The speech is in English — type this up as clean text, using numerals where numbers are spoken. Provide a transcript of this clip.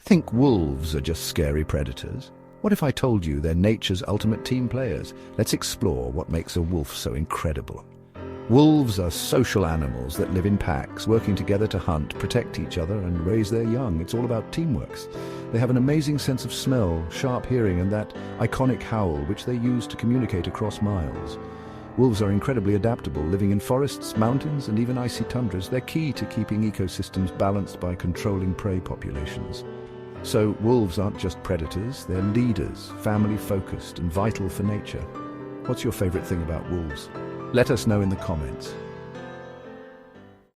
Think wolves are just scary predators? What if I told you they're nature's ultimate team players? Let's explore what makes a wolf so incredible. Wolves are social animals that live in packs, working together to hunt, protect each other, and raise their young. It's all about teamwork. They have an amazing sense of smell, sharp hearing, and that iconic howl, which they use to communicate across miles. Wolves are incredibly adaptable, living in forests, mountains, and even icy tundras. They're key to keeping ecosystems balanced by controlling prey populations. So wolves aren't just predators, they're leaders, family-focused and vital for nature. What's your favorite thing about wolves? Let us know in the comments.